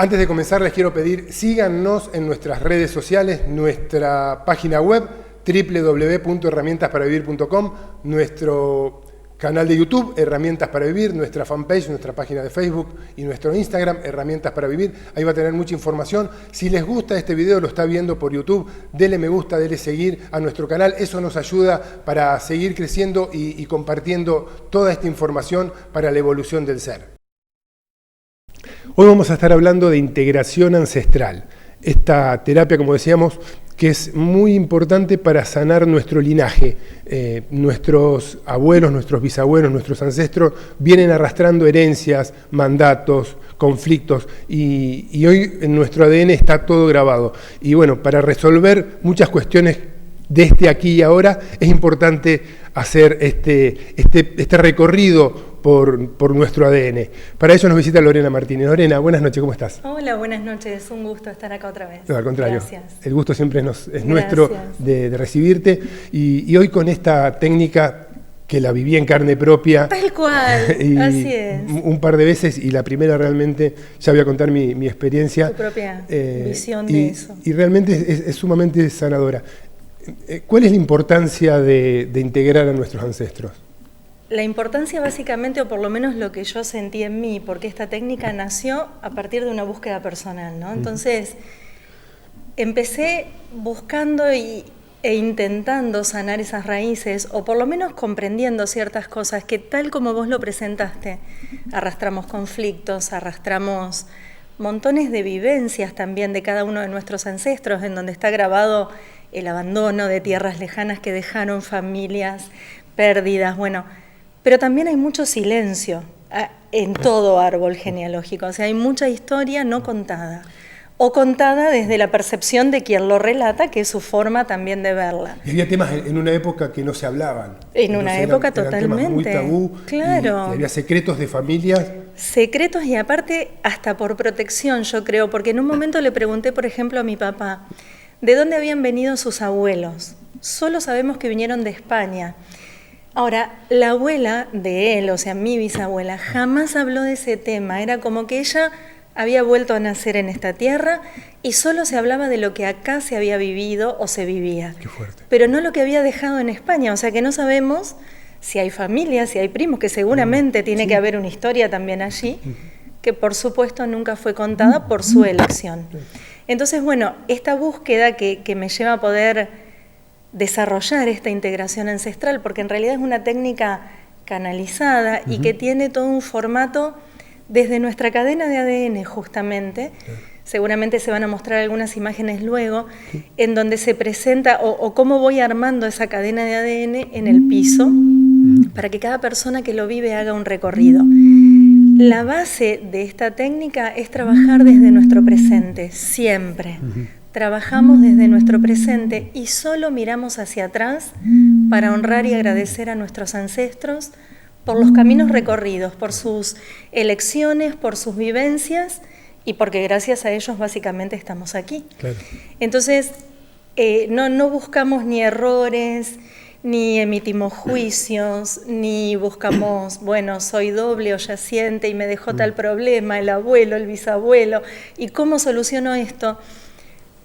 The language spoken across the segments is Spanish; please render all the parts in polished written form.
Antes de comenzar les quiero pedir, síganos en nuestras redes sociales, nuestra página web www.herramientasparavivir.com, nuestro canal de YouTube, Herramientas para Vivir, nuestra fanpage, nuestra página de Facebook y nuestro Instagram, Herramientas para Vivir. Ahí va a tener mucha información. Si les gusta este video, lo está viendo por YouTube, dele me gusta, dele seguir a nuestro canal. Eso nos ayuda para seguir creciendo y compartiendo toda esta información para la evolución del ser. Hoy vamos a estar hablando de integración ancestral. Esta terapia, como decíamos, que es muy importante para sanar nuestro linaje. Nuestros abuelos, nuestros bisabuelos, nuestros ancestros vienen arrastrando herencias, mandatos, conflictos y hoy en nuestro ADN está todo grabado. Y bueno, para resolver muchas cuestiones de aquí y ahora es importante hacer este recorrido por nuestro ADN. Para eso nos visita Lorena Martínez. Lorena, buenas noches, ¿cómo estás? Hola, buenas noches, un gusto estar acá otra vez. No, al contrario, gracias. El gusto siempre es nuestro de recibirte y hoy con esta técnica que la viví en carne propia. Tal cual, así es. Un par de veces y la primera realmente, ya voy a contar mi experiencia. Tu propia visión de eso. Y realmente es sumamente sanadora. ¿Cuál es la importancia de integrar a nuestros ancestros? La importancia básicamente, o por lo menos lo que yo sentí en mí, porque esta técnica nació a partir de una búsqueda personal, ¿no? Entonces, empecé buscando e intentando sanar esas raíces, o por lo menos comprendiendo ciertas cosas que tal como vos lo presentaste, arrastramos conflictos, arrastramos montones de vivencias también de cada uno de nuestros ancestros, en donde está grabado el abandono de tierras lejanas que dejaron, familias, pérdidas, bueno, pero también hay mucho silencio en todo árbol genealógico, o sea, hay mucha historia no contada, o contada desde la percepción de quien lo relata, que es su forma también de verla. Y había temas en una época que no se hablaban. En una época totalmente. Eran temas muy tabú, claro. Y había secretos de familias. Secretos y aparte hasta por protección, yo creo, porque en un momento le pregunté, por ejemplo, a mi papá, ¿de dónde habían venido sus abuelos? Solo sabemos que vinieron de España. Ahora, la abuela de él, o sea, mi bisabuela, jamás habló de ese tema. Era como que ella había vuelto a nacer en esta tierra y solo se hablaba de lo que acá se había vivido o se vivía. Qué fuerte. Pero no lo que había dejado en España. O sea, que no sabemos si hay familias, si hay primos, que seguramente tiene que haber una historia también allí, que por supuesto nunca fue contada por su elección. Entonces, bueno, esta búsqueda que me lleva a poder desarrollar esta integración ancestral, porque en realidad es una técnica canalizada y que tiene todo un formato desde nuestra cadena de ADN justamente. Seguramente se van a mostrar algunas imágenes luego, en donde se presenta o cómo voy armando esa cadena de ADN en el piso, para que cada persona que lo vive haga un recorrido. La base de esta técnica es trabajar desde nuestro presente, siempre. Trabajamos desde nuestro presente y solo miramos hacia atrás para honrar y agradecer a nuestros ancestros por los caminos recorridos, por sus elecciones, por sus vivencias y porque gracias a ellos básicamente estamos aquí. Claro. Entonces, no buscamos ni errores, ni emitimos juicios, ni buscamos, bueno, soy doble o yaciente y me dejó tal problema, el abuelo, el bisabuelo, ¿y cómo soluciono esto?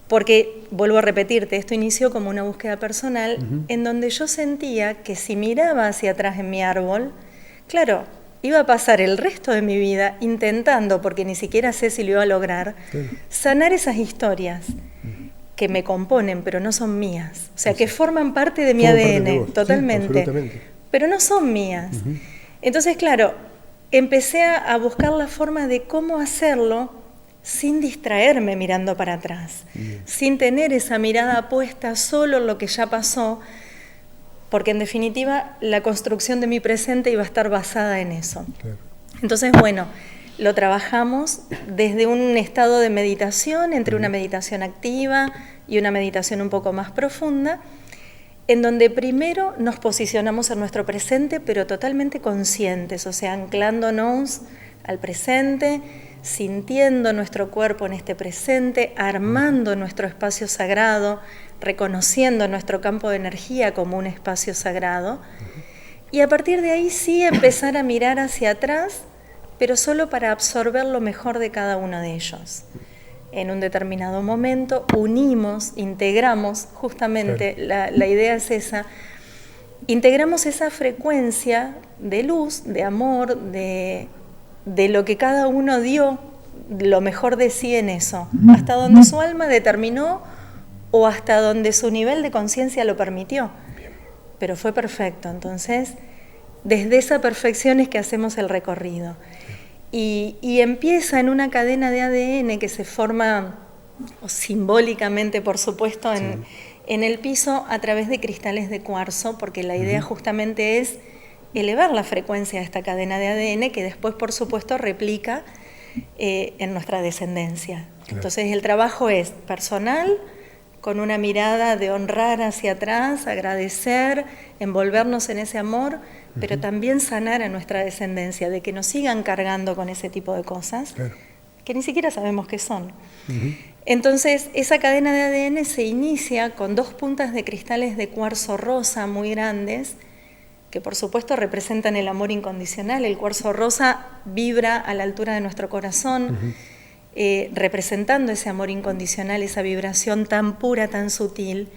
Porque, vuelvo a repetirte, esto inició como una búsqueda personal en donde yo sentía que si miraba hacia atrás en mi árbol, claro, iba a pasar el resto de mi vida intentando, porque ni siquiera sé si lo iba a lograr, sanar esas historias que me componen, pero no son mías. O sea, que forman parte de mi ADN, totalmente, pero no son mías. Entonces, claro, empecé a buscar la forma de cómo hacerlo sin distraerme mirando para atrás, sin tener esa mirada puesta solo en lo que ya pasó, porque en definitiva la construcción de mi presente iba a estar basada en eso. Claro. Entonces, bueno, lo trabajamos desde un estado de meditación, entre una meditación activa y una meditación un poco más profunda, en donde primero nos posicionamos en nuestro presente, pero totalmente conscientes, o sea, anclándonos al presente, sintiendo nuestro cuerpo en este presente, armando nuestro espacio sagrado, reconociendo nuestro campo de energía como un espacio sagrado, y a partir de ahí sí empezar a mirar hacia atrás pero solo para absorber lo mejor de cada uno de ellos. En un determinado momento unimos, integramos, justamente la idea es esa, integramos esa frecuencia de luz, de amor, de lo que cada uno dio, lo mejor de sí en eso, hasta donde su alma determinó o hasta donde su nivel de conciencia lo permitió. Pero fue perfecto, entonces desde esa perfección es que hacemos el recorrido. Y empieza en una cadena de ADN que se forma, o simbólicamente por supuesto, en el piso a través de cristales de cuarzo, porque la idea justamente es elevar la frecuencia de esta cadena de ADN que después por supuesto replica en nuestra descendencia. Entonces el trabajo es personal, con una mirada de honrar hacia atrás, agradecer, envolvernos en ese amor, pero también sanar a nuestra descendencia, de que nos sigan cargando con ese tipo de cosas, que ni siquiera sabemos qué son. Entonces, esa cadena de ADN se inicia con 2 puntas de cristales de cuarzo rosa muy grandes, que por supuesto representan el amor incondicional. El cuarzo rosa vibra a la altura de nuestro corazón, representando ese amor incondicional, esa vibración tan pura, tan sutil.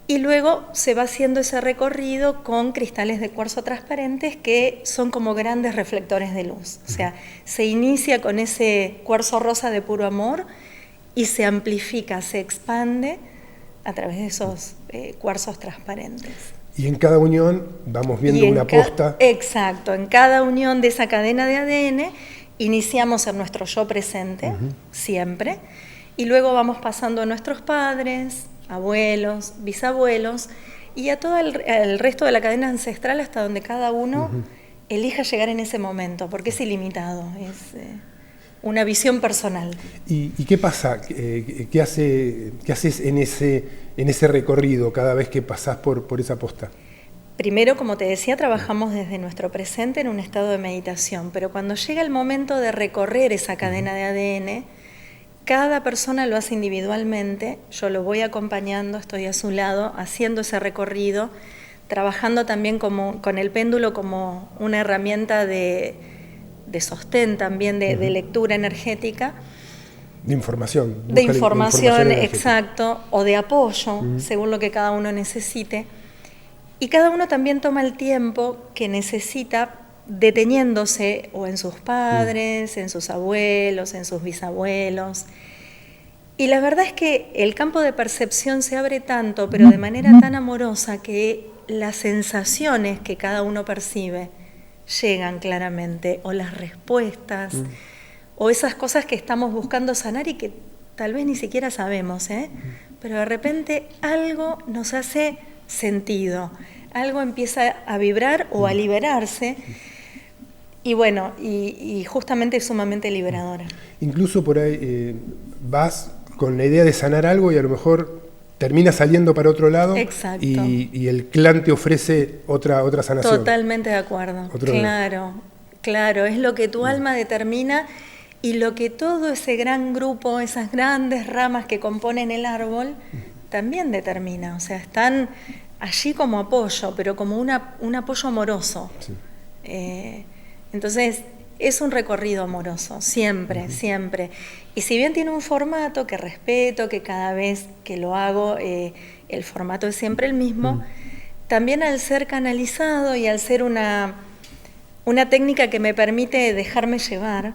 Y luego se va haciendo ese recorrido con cristales de cuarzo transparentes que son como grandes reflectores de luz. O sea, se inicia con ese cuarzo rosa de puro amor y se amplifica, se expande a través de esos cuarzos transparentes. Y en cada unión vamos viendo una posta. Exacto, en cada unión de esa cadena de ADN iniciamos en nuestro yo presente, siempre, y luego vamos pasando a nuestros padres, abuelos, bisabuelos, y a todo el resto de la cadena ancestral hasta donde cada uno elija llegar en ese momento, porque es ilimitado, es una visión personal. ¿Y qué pasa? ¿Qué haces en ese recorrido cada vez que pasás por esa posta? Primero, como te decía, trabajamos desde nuestro presente en un estado de meditación, pero cuando llega el momento de recorrer esa cadena de ADN, cada persona lo hace individualmente, yo lo voy acompañando, estoy a su lado, haciendo ese recorrido, trabajando también con el péndulo como una herramienta de sostén también, de lectura energética. De información. De información, exacto, o de apoyo, según lo que cada uno necesite. Y cada uno también toma el tiempo que necesita deteniéndose o en sus padres, en sus abuelos, en sus bisabuelos. Y la verdad es que el campo de percepción se abre tanto, pero de manera tan amorosa, que las sensaciones que cada uno percibe llegan claramente, o las respuestas, o esas cosas que estamos buscando sanar y que tal vez ni siquiera sabemos, pero de repente algo nos hace sentido, algo empieza a vibrar o a liberarse, y bueno, y justamente es sumamente liberadora. Incluso por ahí vas con la idea de sanar algo y a lo mejor termina saliendo para otro lado. Exacto. Y el clan te ofrece otra sanación. Totalmente de acuerdo. Claro, es lo que tu alma determina y lo que todo ese gran grupo, esas grandes ramas que componen el árbol, también determina. O sea, están allí como apoyo, pero como un apoyo amoroso. Sí. Entonces, es un recorrido amoroso, siempre, siempre. Y si bien tiene un formato que respeto, que cada vez que lo hago, el formato es siempre el mismo, también al ser canalizado y al ser una técnica que me permite dejarme llevar,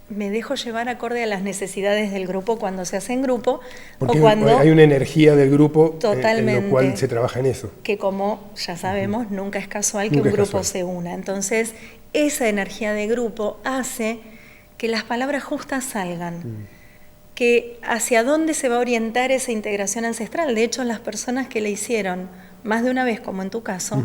me dejo llevar acorde a las necesidades del grupo cuando se hace en grupo. Porque o cuando, hay una energía del grupo totalmente, en lo cual se trabaja en eso. Que como ya sabemos, nunca es casual que un grupo se una. Entonces, esa energía de grupo hace que las palabras justas salgan, que hacia dónde se va a orientar esa integración ancestral. De hecho, las personas que le hicieron más de una vez, como en tu caso,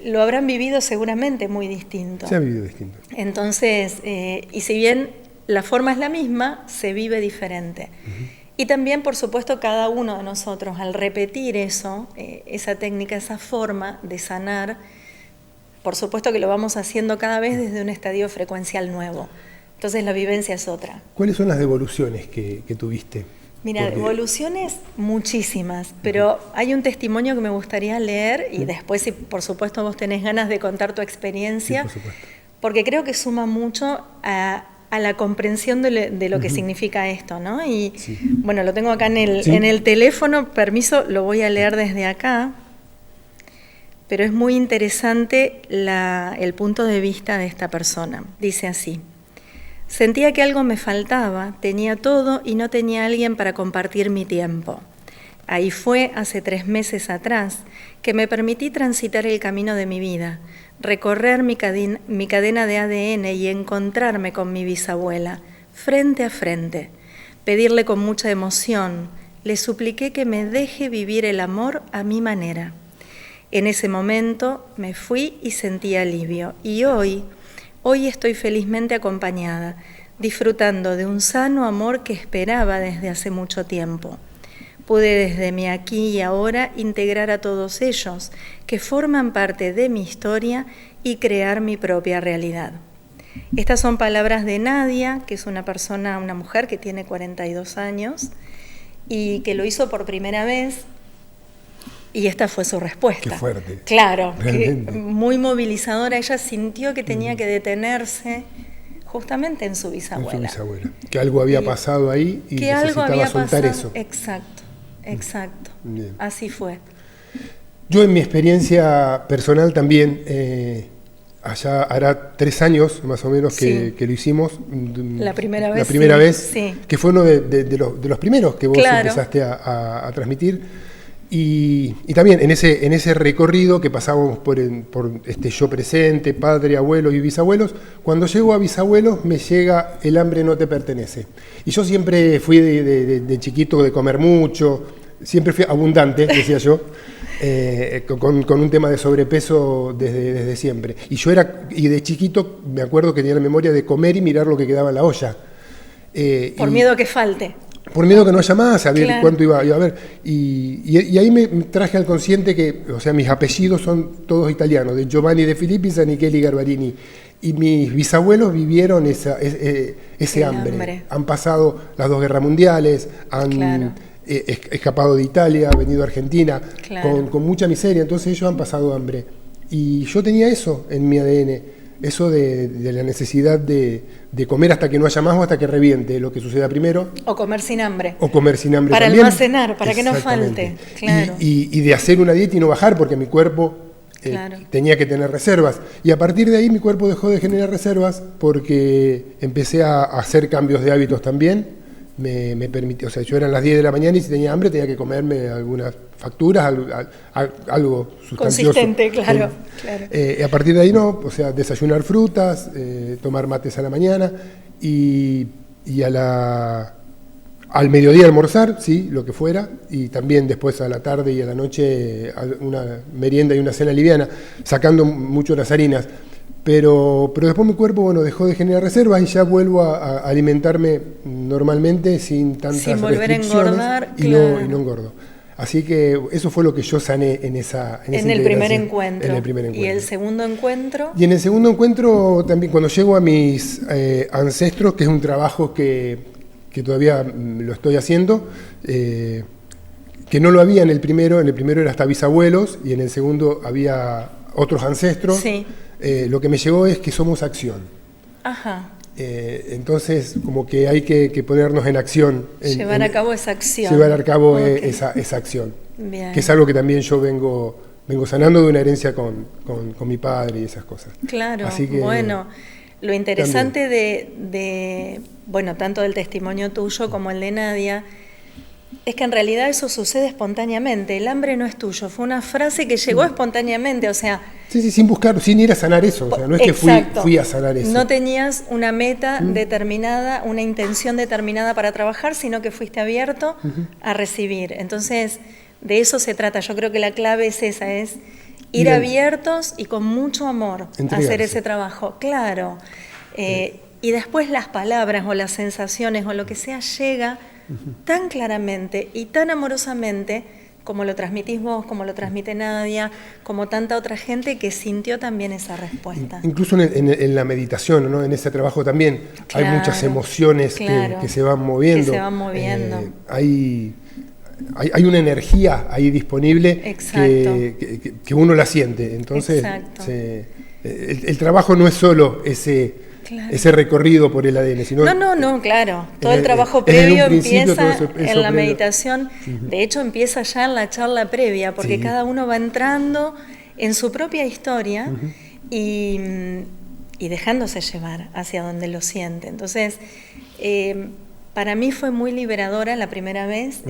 lo habrán vivido seguramente muy distinto. Se ha vivido distinto. Entonces, y si bien la forma es la misma, se vive diferente. Y también, por supuesto, cada uno de nosotros, al repetir eso, esa técnica, esa forma de sanar, por supuesto que lo vamos haciendo cada vez desde un estadio frecuencial nuevo. Entonces la vivencia es otra. ¿Cuáles son las devoluciones que tuviste? Mira, Porque... evoluciones muchísimas, pero hay un testimonio que me gustaría leer y después, si por supuesto vos tenés ganas de contar tu experiencia, Sí, por supuesto. porque creo que suma mucho a la comprensión de lo que significa esto, ¿no? Y Sí. bueno, lo tengo acá en Sí. el teléfono, permiso, lo voy a leer desde acá, pero es muy interesante el punto de vista de esta persona. Dice así: sentía que algo me faltaba, tenía todo y no tenía alguien para compartir mi tiempo. Ahí fue, hace 3 meses atrás, que me permití transitar el camino de mi vida, recorrer mi cadena de ADN y encontrarme con mi bisabuela, frente a frente. Pedirle con mucha emoción, le supliqué que me deje vivir el amor a mi manera. En ese momento me fui y sentí alivio. Y hoy estoy felizmente acompañada, disfrutando de un sano amor que esperaba desde hace mucho tiempo. Pude desde mi aquí y ahora integrar a todos ellos, que forman parte de mi historia, y crear mi propia realidad. Estas son palabras de Nadia, que es una mujer que tiene 42 años y que lo hizo por primera vez. Y esta fue su respuesta. Qué fuerte. Claro, Realmente. muy movilizadora. Ella sintió que tenía que detenerse justamente en su bisabuela. En su bisabuela. Que algo había pasado ahí y que algo había soltar pasado. eso. Exacto. Bien. Así fue. Yo en mi experiencia personal también, allá hará 3 años más o menos que lo hicimos. La primera vez. La primera vez, sí. Que fue uno de los primeros que vos Claro. empezaste a transmitir. Y también en ese recorrido que pasábamos por yo presente, padre, abuelos y bisabuelos, cuando llego a bisabuelos me llega el hambre no te pertenece. Y yo siempre fui de chiquito de comer mucho, siempre fui abundante, decía yo, con un tema de sobrepeso desde siempre. Y de chiquito me acuerdo que tenía la memoria de comer y mirar lo que quedaba en la olla. Por miedo a que falte. Por miedo que no haya más, a ver Claro. cuánto iba a haber. Y ahí me traje al consciente que, o sea, mis apellidos son todos italianos, de Giovanni de Filippi y San Michele Garbarini. Y mis bisabuelos vivieron ese hambre. Han pasado las 2 guerras mundiales, han Claro. Escapado de Italia, venido a Argentina, Claro. con mucha miseria. Entonces ellos han pasado hambre. Y yo tenía eso en mi ADN. Eso de la necesidad de comer hasta que no haya más o hasta que reviente, lo que suceda primero. O comer sin hambre. O comer sin hambre Para también. almacenar, para que no Exactamente. falte. Claro. Y de hacer una dieta y no bajar, porque mi cuerpo Claro. tenía que tener reservas. Y a partir de ahí mi cuerpo dejó de generar reservas porque empecé a hacer cambios de hábitos también. Me permitió, o sea, yo eran las 10 de la mañana y si tenía hambre tenía que comerme algunas facturas, algo sustancioso. Consistente, claro. A partir de ahí no, o sea, desayunar frutas, tomar mates a la mañana y al mediodía almorzar, sí, lo que fuera, y también después a la tarde y a la noche una merienda y una cena liviana, sacando mucho las harinas. Pero después mi cuerpo, bueno, dejó de generar reservas y ya vuelvo a alimentarme normalmente sin tantas Sin volver a restricciones engordar, y claro. no engordo. Así que eso fue lo que yo sané en esa En el primer integración. encuentro. En el primer encuentro. ¿Y el segundo encuentro? Y en el segundo encuentro también, cuando llego a mis ancestros, que es un trabajo que todavía lo estoy haciendo, que no lo había en el primero era hasta bisabuelos y en el segundo había otros ancestros. Sí. Lo que me llegó es que somos acción. Ajá. Entonces, como que hay que ponernos en acción. Llevar a cabo esa acción. Llevar a cabo Ok. esa acción. Bien. Que es algo que también yo vengo sanando de una herencia con mi padre y esas cosas. Claro, Así que, bueno, lo interesante de, bueno, tanto del testimonio tuyo como el de Nadia, es que en realidad eso sucede espontáneamente. El hambre no es tuyo, fue una frase que llegó espontáneamente, o sea... Sí, sin buscar, sin ir a sanar eso. O sea, no es que Exacto. fui a sanar eso. No tenías una meta determinada, una intención determinada para trabajar, sino que fuiste abierto a recibir. Entonces, de eso se trata. Yo creo que la clave es esa, es ir abiertos y con mucho amor a hacer ese trabajo. Claro. Y después las palabras o las sensaciones o lo que sea llega tan claramente y tan amorosamente como lo transmitís vos, como lo transmite Nadia, como tanta otra gente que sintió también esa respuesta. Incluso en la meditación, ¿no? En ese trabajo también hay muchas emociones que se van moviendo. Que se van moviendo. Hay una energía ahí disponible que uno la siente. Entonces, el trabajo no es solo ese recorrido por el ADN, sino... No, claro. Todo el trabajo previo empieza en la meditación. De hecho, empieza ya en la charla previa, porque cada uno va entrando en su propia historia y dejándose llevar hacia donde lo siente. Entonces, para mí fue muy liberadora la primera vez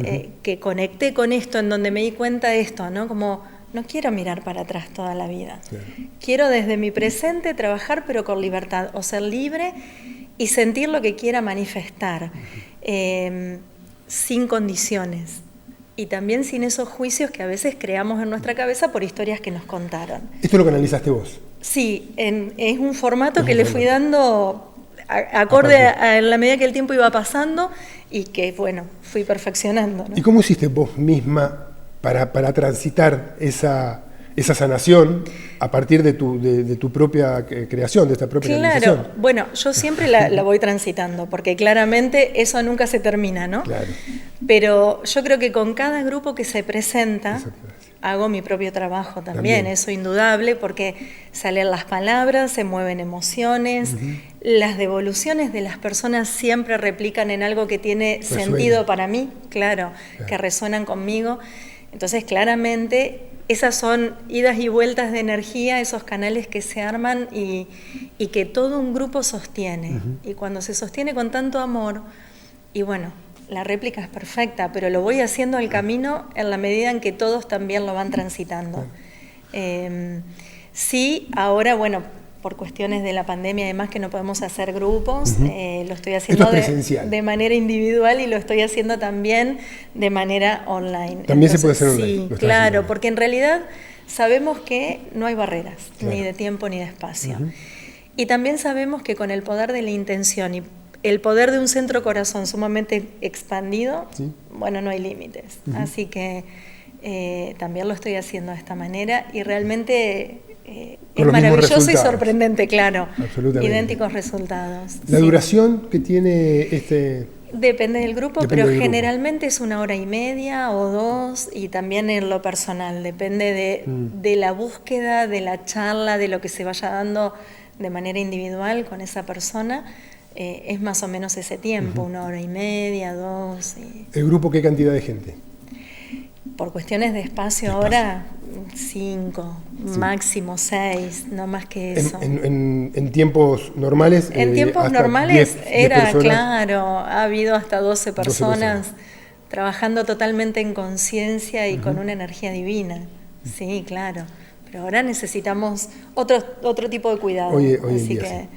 que conecté con esto, en donde me di cuenta de esto, ¿no? Como... no quiero mirar para atrás toda la vida. Claro. Quiero desde mi presente trabajar, pero con libertad, o ser libre y sentir lo que quiera manifestar, sin condiciones. Y también sin esos juicios que a veces creamos en nuestra cabeza por historias que nos contaron. ¿Esto lo canalizaste vos? Sí, es un formato que le fui dando acorde a la medida que el tiempo iba pasando y que, bueno, fui perfeccionando, ¿no? ¿Y cómo hiciste vos misma para transitar esa sanación a partir de tu propia creación, de esta propia realización? Claro, bueno, yo siempre la voy transitando, porque claramente eso nunca se termina, ¿no? Claro. Pero yo creo que con cada grupo que se presenta, hago mi propio trabajo también, eso indudable, porque salen las palabras, se mueven emociones, las devoluciones de las personas siempre replican en algo que tiene sentido para mí, claro, que resuenan conmigo. Entonces, claramente, esas son idas y vueltas de energía, esos canales que se arman y que todo un grupo sostiene. Y cuando se sostiene con tanto amor, y bueno, la réplica es perfecta, pero lo voy haciendo el camino en la medida en que todos también lo van transitando. Sí, ahora, bueno, por cuestiones de la pandemia y demás que no podemos hacer grupos, lo estoy haciendo de manera individual y lo estoy haciendo también de manera online. También se puede hacer online. Sí, claro, porque en realidad sabemos que no hay barreras, ni de tiempo ni de espacio. Y también sabemos que con el poder de la intención y el poder de un centro corazón sumamente expandido, bueno, no hay límites. Así que también lo estoy haciendo de esta manera y realmente... es maravilloso y sorprendente, claro. Idénticos resultados. ¿La duración que tiene este...? Depende del grupo, pero generalmente es 1 hora y media o 2, y también en lo personal. Depende de la búsqueda, de la charla, de lo que se vaya dando de manera individual con esa persona. Es más o menos ese tiempo, 1 hora y media, 2. ¿El grupo qué cantidad de gente? Por cuestiones de espacio ahora, 5, máximo 6, no más que eso. En tiempos normales. En tiempos normales era, claro, ha habido hasta 12 personas trabajando totalmente en conciencia y con una energía divina. Sí, claro. Pero ahora necesitamos otro tipo de cuidado. Así que,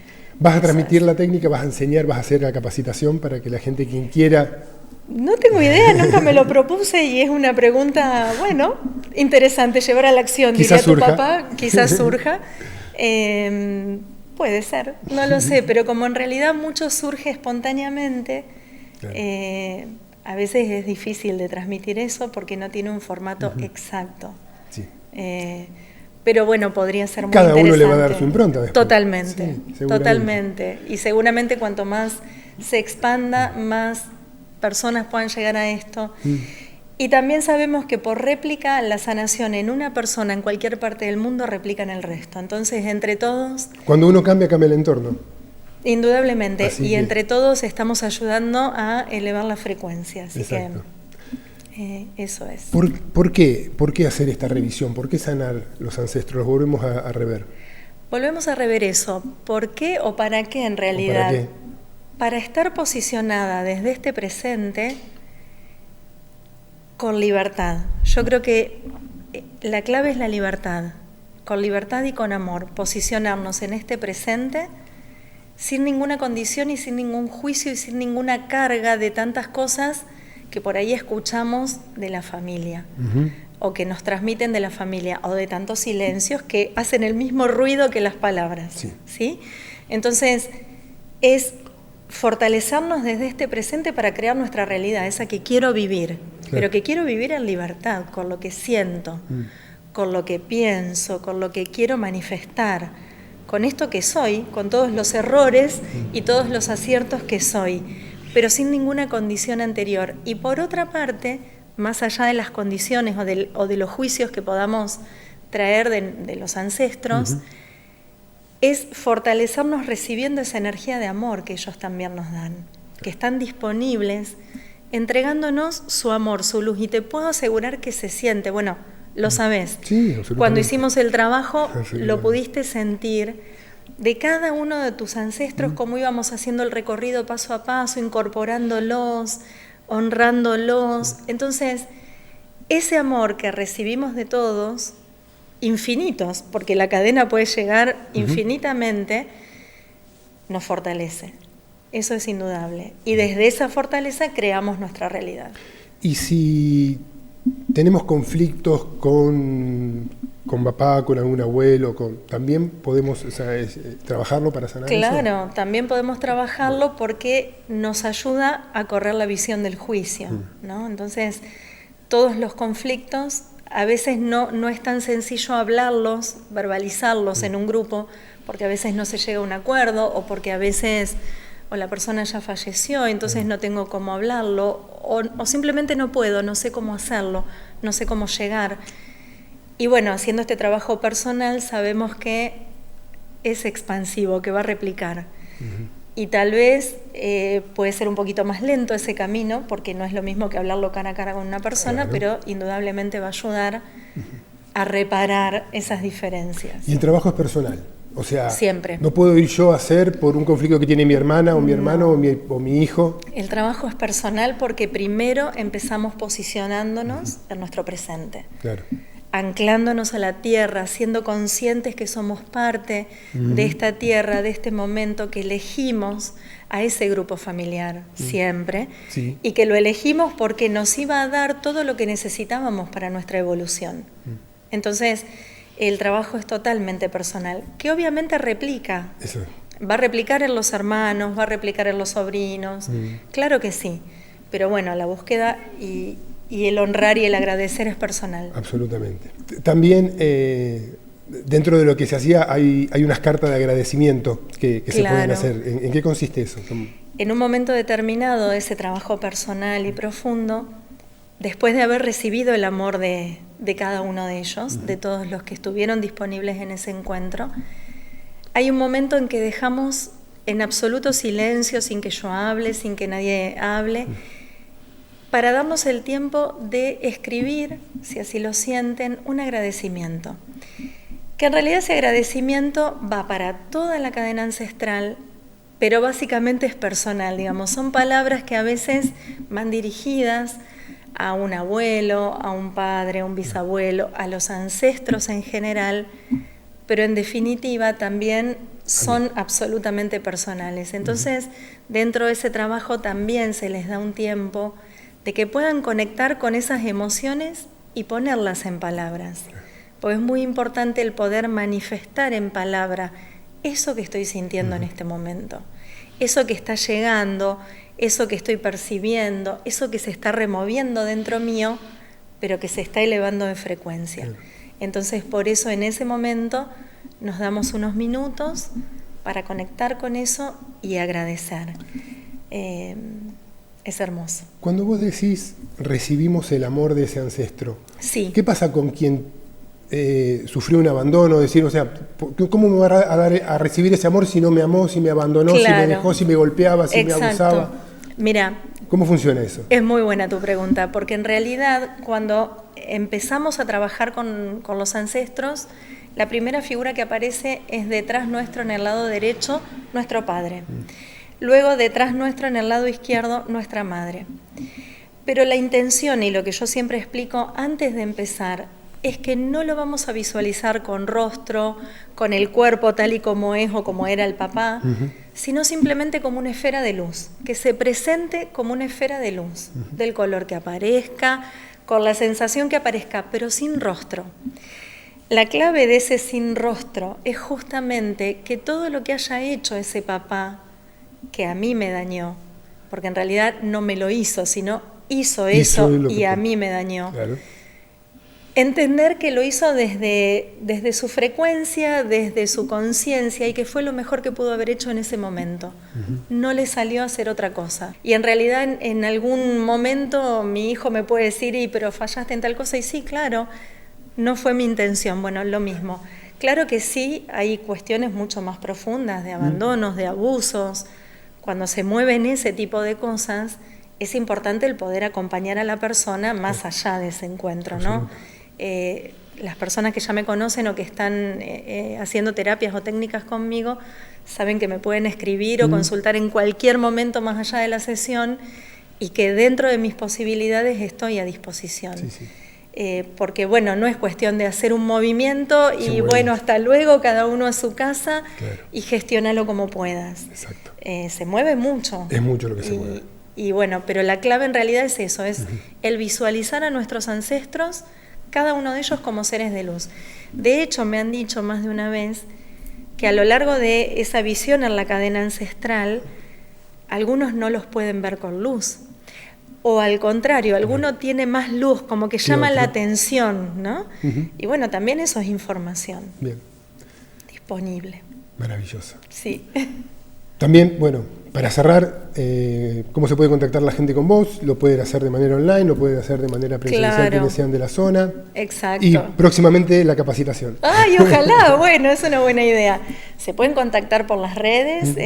¿vas a transmitir la técnica, vas a enseñar, vas a hacer la capacitación para que la gente, quien quiera... No tengo idea, nunca me lo propuse y es una pregunta, bueno, interesante, llevar a la acción, quizás diría surja. Tu papá, quizás surja. Puede ser, no lo sé, pero como en realidad mucho surge espontáneamente, a veces es difícil de transmitir eso porque no tiene un formato exacto. Pero bueno, podría ser muy interesante. Cada uno le va a dar su impronta después. Totalmente, totalmente. Y seguramente cuanto más se expanda, más personas puedan llegar a esto. Y también sabemos que por réplica la sanación en una persona en cualquier parte del mundo replica en el resto. Entonces, entre todos... Cuando uno cambia, cambia el entorno. Indudablemente. Así y entre todos estamos ayudando a elevar la frecuencia. Así Exacto. que eso es. ¿Por qué hacer esta revisión? ¿Por qué sanar los ancestros? Los volvemos a rever. Volvemos a rever eso. ¿Por qué o para qué en realidad? ¿Para qué? Para estar posicionada desde este presente con libertad. Yo creo que la clave es la libertad. Con libertad y con amor. Posicionarnos en este presente sin ninguna condición y sin ningún juicio y sin ninguna carga de tantas cosas que por ahí escuchamos de la familia. O que nos transmiten de la familia. O de tantos silencios que hacen el mismo ruido que las palabras. ¿Sí? Entonces, es... fortalecernos desde este presente para crear nuestra realidad, esa que quiero vivir, pero que quiero vivir en libertad, con lo que siento, con lo que pienso, con lo que quiero manifestar, con esto que soy, con todos los errores y todos los aciertos que soy, pero sin ninguna condición anterior. Y por otra parte, más allá de las condiciones o de los juicios que podamos traer de los ancestros, es fortalecernos recibiendo esa energía de amor que ellos también nos dan, que están disponibles, entregándonos su amor, su luz. Y te puedo asegurar que se siente, bueno, lo sabés. Sí, cuando hicimos el trabajo, lo pudiste sentir de cada uno de tus ancestros, cómo íbamos haciendo el recorrido paso a paso, incorporándolos, honrándolos. Entonces, ese amor que recibimos de todos, infinitos, porque la cadena puede llegar infinitamente, nos fortalece. Eso es indudable. Y desde esa fortaleza creamos nuestra realidad. Y si tenemos conflictos con papá, con algún abuelo, también podemos trabajarlo para sanar eso. Claro, también podemos trabajarlo porque nos ayuda a correr la visión del juicio, ¿no? Entonces, todos los conflictos, a veces no es tan sencillo hablarlos, verbalizarlos en un grupo, porque a veces no se llega a un acuerdo, o porque a veces la persona ya falleció, entonces no tengo cómo hablarlo, o simplemente no puedo, no sé cómo hacerlo, no sé cómo llegar. Y bueno, haciendo este trabajo personal sabemos que es expansivo, que va a replicar. Y tal vez puede ser un poquito más lento ese camino, porque no es lo mismo que hablarlo cara a cara con una persona, pero indudablemente va a ayudar a reparar esas diferencias. Y el trabajo es personal. O sea, siempre. No puedo ir yo a hacer por un conflicto que tiene mi hermana o mi hermano o mi hijo. El trabajo es personal porque primero empezamos posicionándonos en nuestro presente. Claro. Anclándonos a la tierra, siendo conscientes que somos parte de esta tierra, de este momento, que elegimos a ese grupo familiar siempre, y que lo elegimos porque nos iba a dar todo lo que necesitábamos para nuestra evolución. Entonces, el trabajo es totalmente personal, que obviamente replica. Eso. Va a replicar en los hermanos, va a replicar en los sobrinos, claro que sí, pero bueno, la búsqueda y el honrar y el agradecer es personal. Absolutamente. También dentro de lo que se hacía hay unas cartas de agradecimiento que se pueden hacer. ¿En qué consiste eso? En un momento determinado de ese trabajo personal y profundo, después de haber recibido el amor de cada uno de ellos, de todos los que estuvieron disponibles en ese encuentro, hay un momento en que dejamos en absoluto silencio, sin que yo hable, sin que nadie hable, para darnos el tiempo de escribir, si así lo sienten, un agradecimiento. Que en realidad ese agradecimiento va para toda la cadena ancestral, pero básicamente es personal, digamos. Son palabras que a veces van dirigidas a un abuelo, a un padre, a un bisabuelo, a los ancestros en general, pero en definitiva también son absolutamente personales. Entonces, dentro de ese trabajo también se les da un tiempo de que puedan conectar con esas emociones y ponerlas en palabras. Porque es muy importante el poder manifestar en palabra eso que estoy sintiendo en este momento, eso que está llegando, eso que estoy percibiendo, eso que se está removiendo dentro mío, pero que se está elevando de frecuencia. Entonces, por eso en ese momento nos damos unos minutos para conectar con eso y agradecer. Es hermoso. Cuando vos decís recibimos el amor de ese ancestro, sí. ¿Qué pasa con quien sufrió un abandono? Decir, o sea, ¿cómo me va a recibir ese amor si no me amó, si me abandonó, si me dejó, si me golpeaba, si me abusaba? Mira, ¿cómo funciona eso? Es muy buena tu pregunta, porque en realidad cuando empezamos a trabajar con los ancestros, la primera figura que aparece es detrás nuestro en el lado derecho, nuestro padre. Luego detrás nuestro en el lado izquierdo, nuestra madre. Pero la intención y lo que yo siempre explico antes de empezar es que no lo vamos a visualizar con rostro, con el cuerpo tal y como es o como era el papá, sino simplemente como una esfera de luz, que se presente como una esfera de luz, del color que aparezca, con la sensación que aparezca, pero sin rostro. La clave de ese sin rostro es justamente que todo lo que haya hecho ese papá, que a mí me dañó, porque en realidad no me lo hizo, sino hizo eso y a mí me dañó. Claro. Entender que lo hizo desde su frecuencia, desde su conciencia, y que fue lo mejor que pudo haber hecho en ese momento. No le salió a hacer otra cosa. Y en realidad en algún momento mi hijo me puede decir, pero fallaste en tal cosa, y sí, claro, no fue mi intención. Bueno, lo mismo. Claro que sí, hay cuestiones mucho más profundas de abandonos, de abusos. Cuando se mueven ese tipo de cosas, es importante el poder acompañar a la persona más allá de ese encuentro, ¿no? Las personas que ya me conocen o que están haciendo terapias o técnicas conmigo saben que me pueden escribir o consultar en cualquier momento más allá de la sesión, y que dentro de mis posibilidades estoy a disposición. Sí, sí. Porque bueno, no es cuestión de hacer un movimiento y bueno, hasta luego, cada uno a su casa, claro, y gestiónalo como puedas. Exacto. Se mueve mucho. Es mucho lo que se mueve. Y bueno, pero la clave en realidad es eso, es el visualizar a nuestros ancestros, cada uno de ellos como seres de luz. De hecho, me han dicho más de una vez que a lo largo de esa visión en la cadena ancestral, algunos no los pueden ver con luz. O al contrario, alguno tiene más luz, como que llama la atención, ¿no? Y bueno, también eso es información. Bien. Disponible. Maravilloso. Sí. También, bueno, para cerrar, ¿cómo se puede contactar la gente con vos? ¿Lo pueden hacer de manera online? ¿Lo pueden hacer de manera presencial, claro, quienes sean de la zona? Exacto. Y próximamente la capacitación. ¡Ay, ojalá! Bueno, es una buena idea. Se pueden contactar por las redes.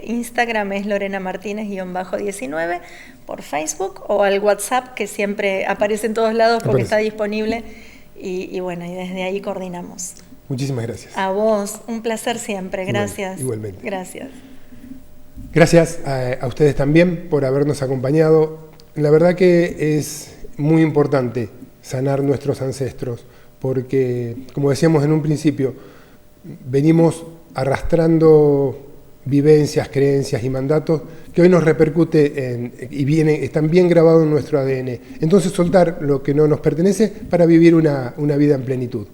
Instagram es Lorena Martínez-19, por Facebook, o al WhatsApp, que siempre aparece en todos lados porque está disponible. Y bueno, y desde ahí coordinamos. Muchísimas gracias. A vos, un placer siempre. Gracias. Igualmente. Gracias. Gracias a ustedes también por habernos acompañado. La verdad que es muy importante sanar nuestros ancestros, porque, como decíamos en un principio, venimos arrastrando vivencias, creencias y mandatos que hoy nos repercute están bien grabados en nuestro ADN. Entonces, soltar lo que no nos pertenece para vivir una vida en plenitud.